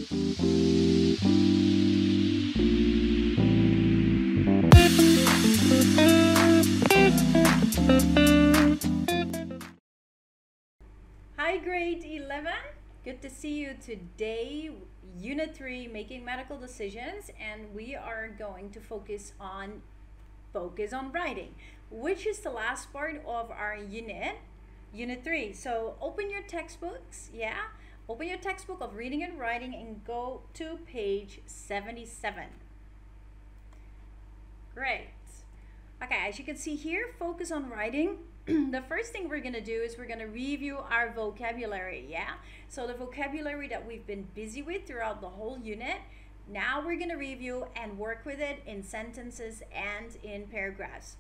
Hi grade 11, good to see you today. Unit 3, making medical decisions, and we are going to focus on writing, which is the last part of our unit 3. So open your textbooks, open your textbook of reading and writing and go to page 77. Great. Okay, as you can see here, focus on writing. The first thing we're going to do is we're going to review our vocabulary, So the vocabulary that we've been busy with throughout the whole unit, now we're going to review and work with it in sentences and in paragraphs.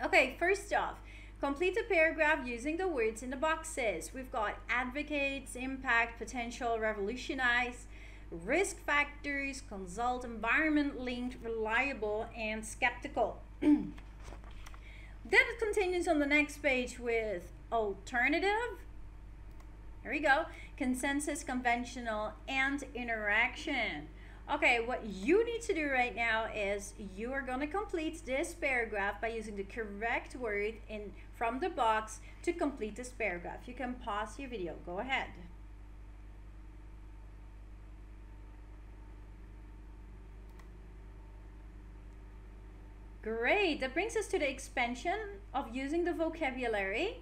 Okay, first off, complete a paragraph using the words in the boxes. We've got advocates, impact, potential, revolutionize, risk factors, consult, environment linked, reliable, and skeptical. Then it continues on the next page with alternative, there we go, consensus, conventional, and interaction. Okay, what you need to do right now is you are going to complete this paragraph by using the correct word from the box to complete this paragraph. You can pause your video. Go ahead. Great, that brings us to the expansion of using the vocabulary.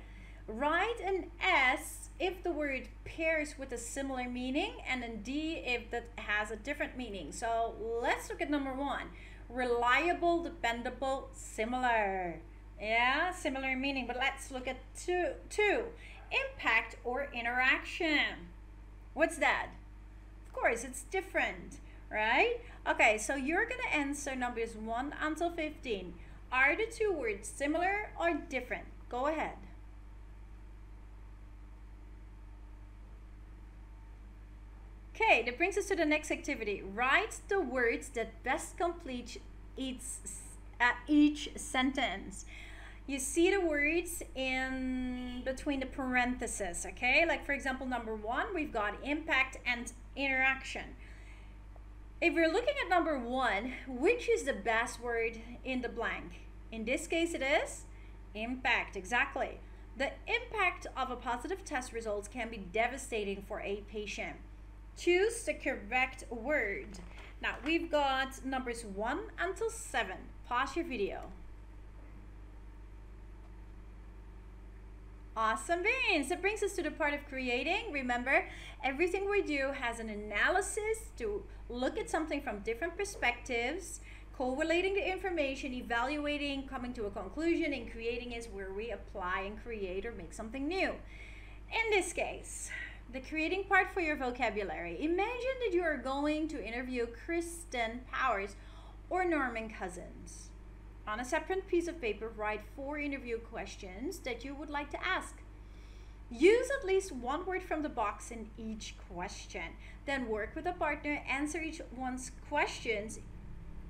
Write an S if the word pairs with a similar meaning, and an D if that has a different meaning. So let's look at number 1. Reliable, dependable, similar. Similar meaning, but let's look at two. Impact or interaction. What's that? Of course, it's different, right? Okay, so you're going to answer numbers 1 until 15. Are the two words similar or different? Go ahead. Okay, that brings us to the next activity. Write the words that best complete each sentence. You see the words in between the parentheses, okay? Like for example, number 1, we've got impact and interaction. If we're looking at number 1, which is the best word in the blank? In this case, it is impact, exactly. The impact of a positive test result can be devastating for a patient. Choose the correct word. Now, we've got numbers 1 until 7. Pause your video. Awesome beans. That brings us to the part of creating. Remember, everything we do has an analysis to look at something from different perspectives, correlating the information, evaluating, coming to a conclusion, and creating is where we apply and create or make something new. In this case, the creating part for your vocabulary. Imagine that you are going to interview Kristen Powers or Norman Cousins. On a separate piece of paper, write 4 interview questions that you would like to ask. Use at least one word from the box in each question. Then work with a partner, answer each one's questions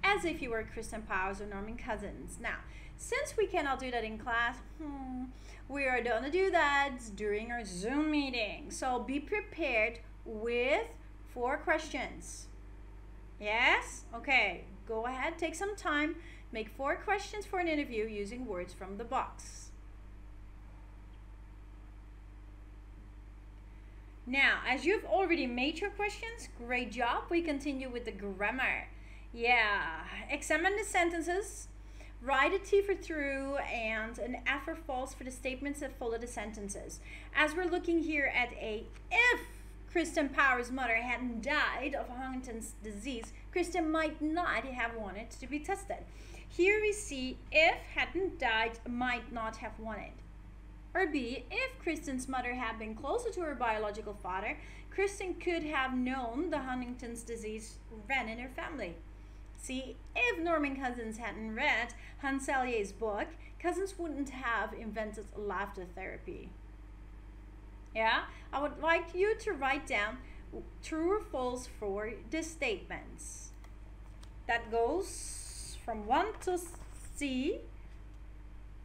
as if you were Kristen Powers or Norman Cousins. Now, since we cannot do that in class, we are going to do that during our Zoom meeting. So be prepared with 4 questions. Yes? Okay, go ahead, take some time. Make 4 questions for an interview using words from the box. Now, as you've already made your questions, great job. We continue with the grammar. Examine the sentences. Write a T for true and an F for false for the statements that follow the sentences. As we're looking here at if Kristen Powers' mother hadn't died of Huntington's disease, Kristen might not have wanted to be tested. Here we see if hadn't died, might not have wanted. Or B, if Kristen's mother had been closer to her biological father, Kristen could have known the Huntington's disease ran in her family. See, if Norman Cousins hadn't read Hans Selye's book, Cousins wouldn't have invented laughter therapy. I would like you to write down true or false for the statements. That goes from 1 to C.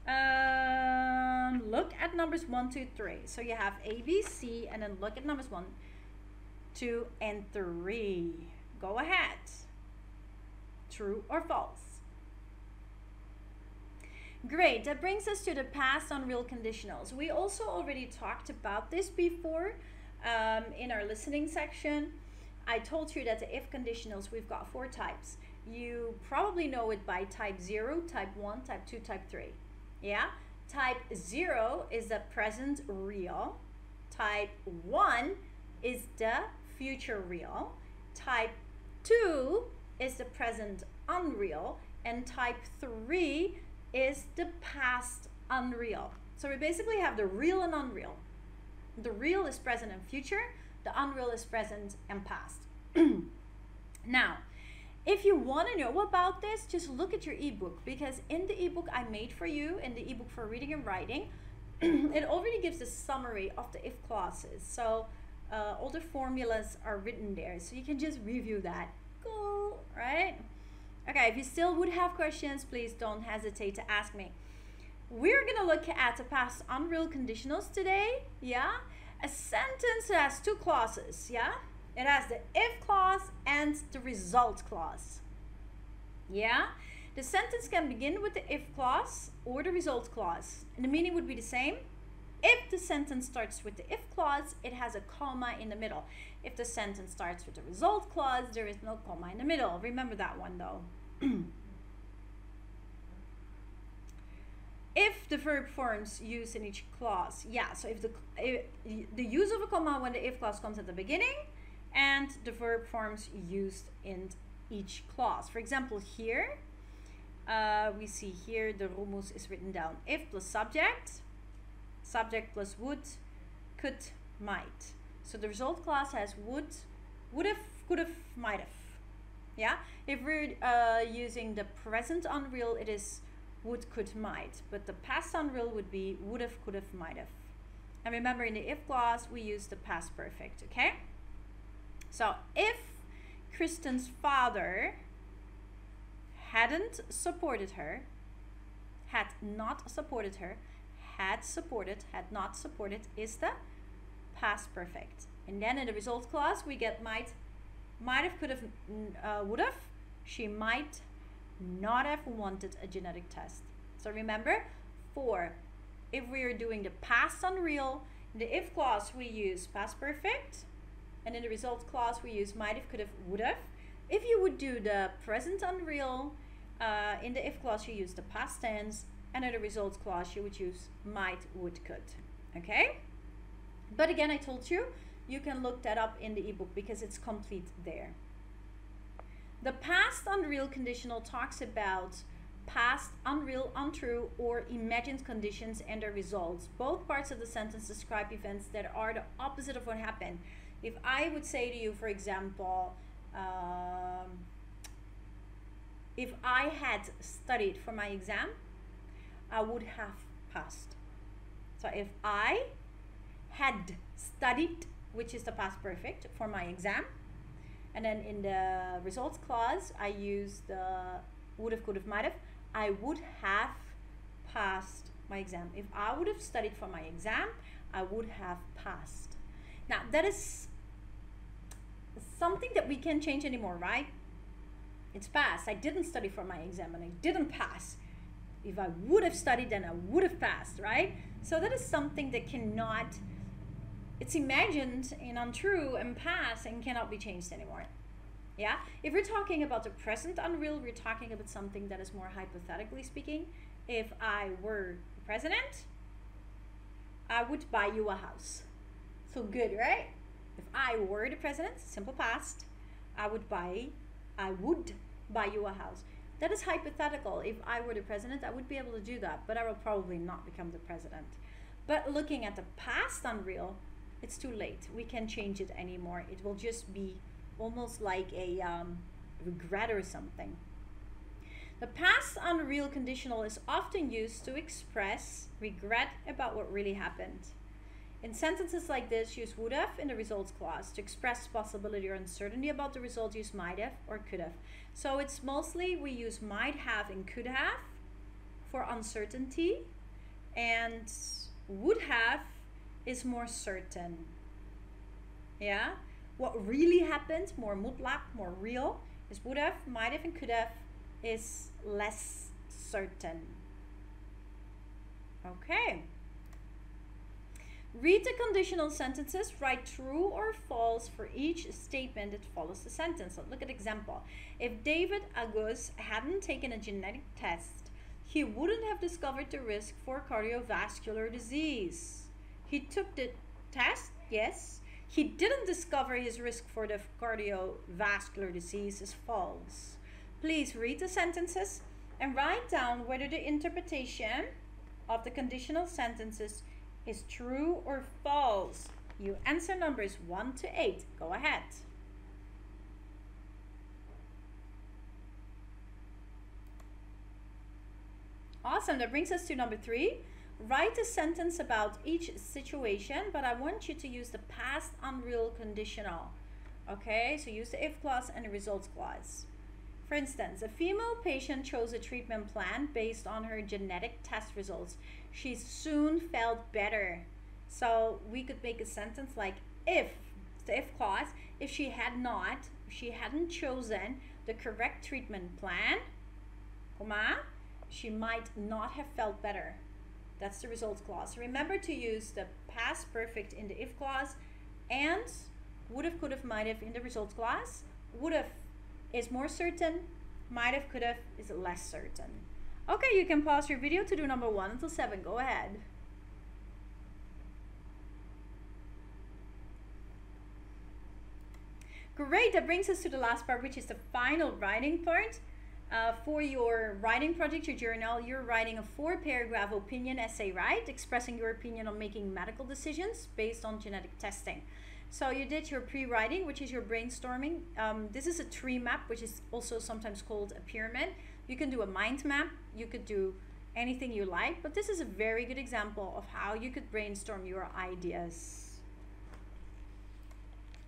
Look at numbers 1, 2, 3. So you have A, B, C, and then look at numbers 1, 2, and 3. Go ahead. True or false? Great, that brings us to the past unreal conditionals. We also already talked about this before in our listening section. I told you that the if conditionals, we've got 4 types. You probably know it by type 0, type 1, type 2, type 3. Yeah? Type 0 is the present real. Type 1 is the future real. Type 2 is the present unreal. And type 3 is the past unreal. So we basically have the real and unreal. The real is present and future. The unreal is present and past. Now, if you want to know about this, just look at your ebook, because in the ebook I made for you, in the ebook for reading and writing, it already gives a summary of the if clauses. So all the formulas are written there, so you can just review that. Cool, right? Okay, if you still would have questions, please don't hesitate to ask me. We're gonna look at the past unreal conditionals today, yeah? A sentence has 2 clauses, yeah? It has the if clause and the result clause, yeah? The sentence can begin with the if clause or the result clause, and the meaning would be the same. If the sentence starts with the if clause, it has a comma in the middle. If the sentence starts with the result clause, there is no comma in the middle. Remember that one though. If the verb forms used in each clause, yeah, so if the use of a comma when the if clause comes at the beginning, and the verb forms used in each clause. For example, here, we see here the rumus is written down. If plus subject, subject plus would, could, might. So the result clause has would, would've, could've, might've. Yeah, if we're using the present unreal, it is would, could, might. But the past unreal would be would've, could've, might've. And remember, in the if clause, we use the past perfect, okay? So if Kristen's father hadn't supported her, had not supported her, had supported, had not supported is the past perfect. And then in the result clause, we get might have, could have, would have. She might not have wanted a genetic test. So remember, if we are doing the past unreal, in the if clause we use past perfect, and in the result clause we use might have, could have, would have. If you would do the present unreal, in the if clause you use the past tense, and in the result clause you would use might, would, could. Okay? But again, I told you, you can look that up in the ebook because it's complete there. The past unreal conditional talks about past unreal, untrue, or imagined conditions and their results. Both parts of the sentence describe events that are the opposite of what happened. If I would say to you, for example, if I had studied for my exam, I would have passed. So if I had studied, which is the past perfect, for my exam, and then in the results clause, I use the would have, could have, might have, I would have passed my exam. If I would have studied for my exam, I would have passed. Now, that is something that we can't change anymore, right? It's past. I didn't study for my exam and I didn't pass. If I would have studied, then I would have passed, right? So that is something that cannot, it's imagined and untrue and past and cannot be changed anymore. Yeah? If we're talking about the present unreal, we're talking about something that is more hypothetically speaking. If I were the president, I would buy you a house. So good, right? If I were the president, simple past, I would buy you a house. That is hypothetical. If I were the president, I would be able to do that, but I will probably not become the president. But looking at the past unreal, it's too late. We can't change it anymore. It will just be almost like a regret or something. The past unreal conditional is often used to express regret about what really happened. In sentences like this, use would have in the results clause. To express possibility or uncertainty about the result, use might have or could have. So it's mostly we use might have and could have for uncertainty, and would have is more certain. Yeah? What really happened, more mutlak, more real, is would have, might have, and could have is less certain. Okay. Read the conditional sentences, write true or false for each statement that follows the sentence. So look at example. If David Agus hadn't taken a genetic test, he wouldn't have discovered the risk for cardiovascular disease. He took the test, yes. He didn't discover his risk for the cardiovascular disease is false. Please read the sentences and write down whether the interpretation of the conditional sentences is true or false. You answer numbers 1 to 8. Go ahead. Awesome. That brings us to number 3. Write a sentence about each situation, but I want you to use the past unreal conditional. Okay, so use the if clause and the results clause. For instance, a female patient chose a treatment plan based on her genetic test results. She soon felt better. So we could make a sentence like if, the if clause, if she hadn't chosen the correct treatment plan, comma, she might not have felt better. That's the results clause. Remember to use the past perfect in the if clause and would have, could have, might have in the results clause. Would have is more certain, might have, could have is less certain. Okay, you can pause your video to do number 1 until 7. Go ahead. Great, that brings us to the last part, which is the final writing part. For your writing project, your journal, you're writing a 4-paragraph opinion essay, right? Expressing your opinion on making medical decisions based on genetic testing. So you did your pre-writing, which is your brainstorming. This is a tree map, which is also sometimes called a pyramid. You can do a mind map. You could do anything you like, but this is a very good example of how you could brainstorm your ideas.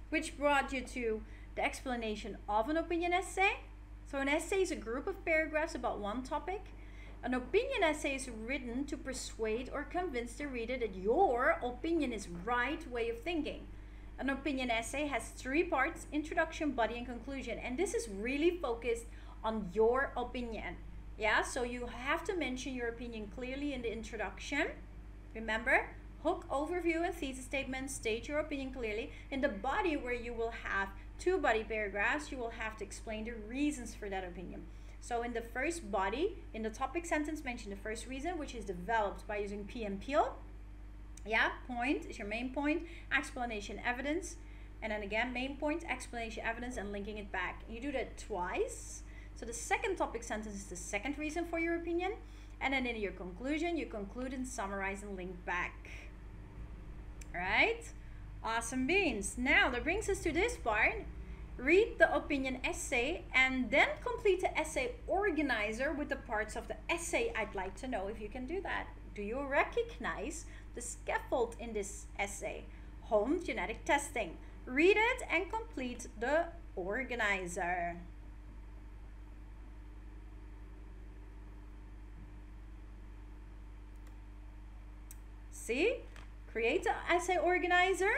Which brought you to the explanation of an opinion essay. So an essay is a group of paragraphs about one topic. An opinion essay is written to persuade or convince the reader that your opinion is right way of thinking. An opinion essay has 3 parts: introduction, body, and conclusion. And this is really focused on your opinion. Yeah, so you have to mention your opinion clearly in the introduction. Remember, hook, overview, and thesis statement. State your opinion clearly. In the body, where you will have 2 body paragraphs, you will have to explain the reasons for that opinion. So in the first body, in the topic sentence, mention the first reason, which is developed by using P and Peel. Yeah, point is your main point, explanation, evidence, and then again, main point, explanation, evidence, and linking it back. You do that twice. So the second topic sentence is the second reason for your opinion, and then in your conclusion, you conclude and summarize and link back. All right? Awesome beans. Now that brings us to this part. Read the opinion essay and then complete the essay organizer with the parts of the essay. I'd like to know if you can do that. Do you recognize the scaffold in this essay? Home genetic testing. Read it and complete the organizer. See? Create the essay organizer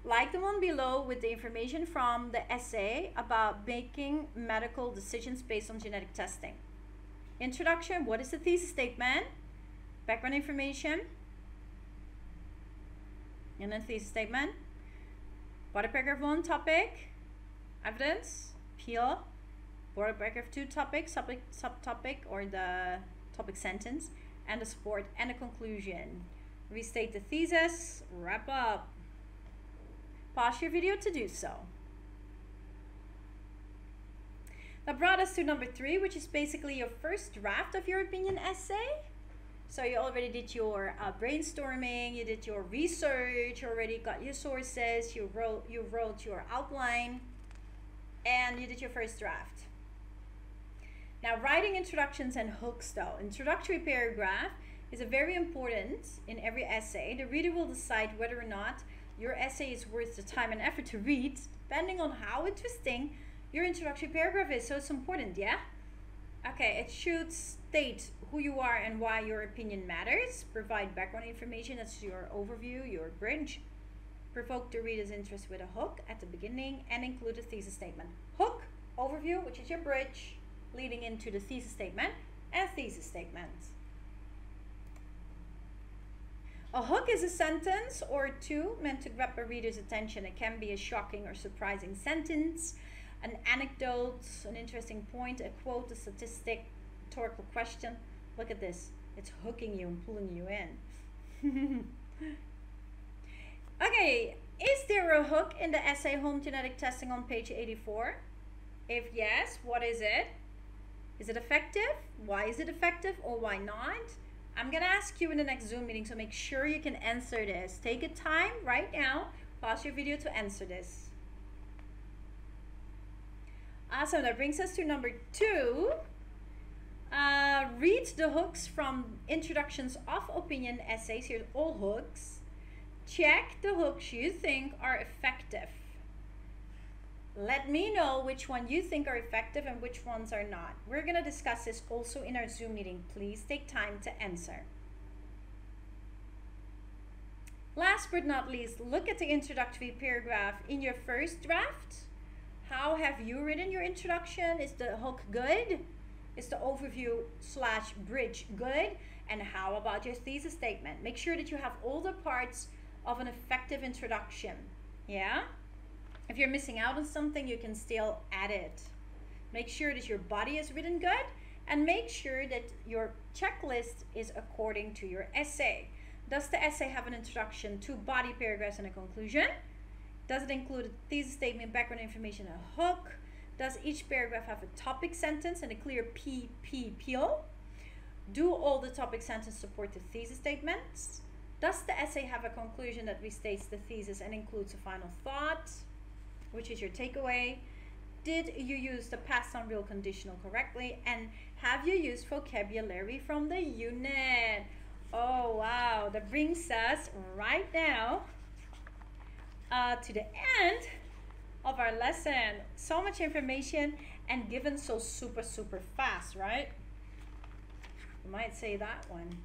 like the one below with the information from the essay about making medical decisions based on genetic testing. Introduction, what is the thesis statement? Background information. And then thesis statement. Body paragraph 1, topic. Evidence. Peel. Body paragraph 2, topic, subtopic, or the topic sentence. And the support and the conclusion. Restate the thesis. Wrap up. Pause your video to do so. That brought us to number 3, which is basically your first draft of your opinion essay. So you already did your brainstorming, you did your research, you already got your sources, you wrote your outline, and you did your first draft. Now, writing introductions and hooks though. Introductory paragraph is a very important in every essay. The reader will decide whether or not your essay is worth the time and effort to read, depending on how interesting your introductory paragraph is. So it's important, yeah? Okay, it should state who you are and why your opinion matters. Provide background information, that's your overview, your bridge. Provoke the reader's interest with a hook at the beginning and include a thesis statement. Hook, overview, which is your bridge, leading into the thesis statement, and thesis statement. A hook is a sentence or two meant to grab a reader's attention. It can be a shocking or surprising sentence, an anecdote, an interesting point, a quote, a statistic, rhetorical question. Look at this. It's hooking you and pulling you in. Okay, is there a hook in the essay Home Genetic Testing on page 84? If yes, what is it? Is it effective? Why is it effective or why not? I'm going to ask you in the next Zoom meeting, so make sure you can answer this. Take a time right now, pause your video to answer this. Awesome, that brings us to number 2. Read the hooks from introductions of opinion essays. Here's all hooks. Check the hooks you think are effective. Let me know which one you think are effective and which ones are not. We're going to discuss this also in our Zoom meeting. Please take time to answer. Last but not least, look at the introductory paragraph in your first draft. How have you written your introduction? Is the hook good? Is the overview / bridge good? And how about your thesis statement? Make sure that you have all the parts of an effective introduction. Yeah? If you're missing out on something, you can still add it. Make sure that your body is written good, and make sure that your checklist is according to your essay. Does the essay have an introduction, 2 body paragraphs, and a conclusion? Does it include a thesis statement, background information, and a hook? Does each paragraph have a topic sentence and a clear peel? Do all the topic sentences support the thesis statements? Does the essay have a conclusion that restates the thesis and includes a final thought, which is your takeaway? Did you use the past on real conditional correctly? And have you used vocabulary from the unit? Oh wow, that brings us right now to the end of our lesson. So much information and given so super fast, right? You might say that one.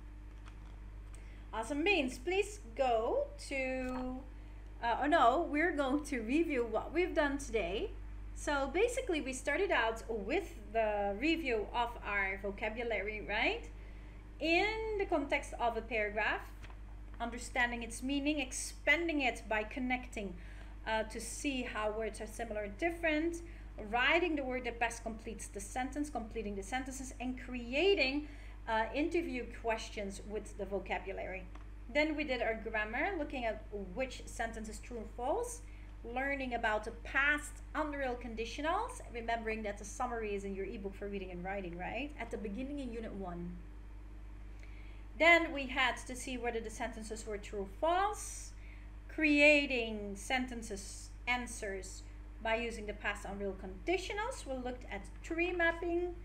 Awesome beans. Please go to we're going to review what we've done today. So basically we started out with the review of our vocabulary, right? In the context of a paragraph, understanding its meaning, expanding it by connecting to see how words are similar or different, writing the word that best completes the sentence, completing the sentences, and creating interview questions with the vocabulary. Then we did our grammar, looking at which sentence is true or false, learning about the past unreal conditionals, remembering that the summary is in your ebook for reading and writing, right? At the beginning in Unit 1. Then we had to see whether the sentences were true or false, creating sentences, answers by using the past unreal conditionals. We looked at tree mapping,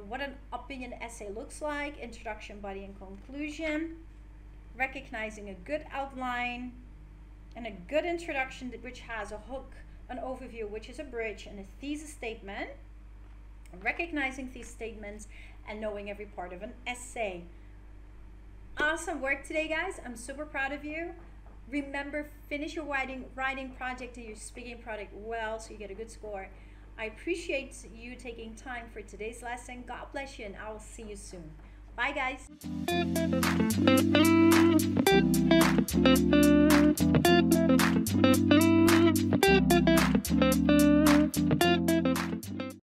what an opinion essay looks like, introduction, body, and conclusion, recognizing a good outline and a good introduction which has a hook, an overview which is a bridge, and a thesis statement, recognizing these statements and knowing every part of an essay. Awesome work today, guys. I'm super proud of you. Remember, finish your writing project and your speaking project well so you get a good score. I appreciate you taking time for today's lesson. God bless you, and I will see you soon. Bye, guys.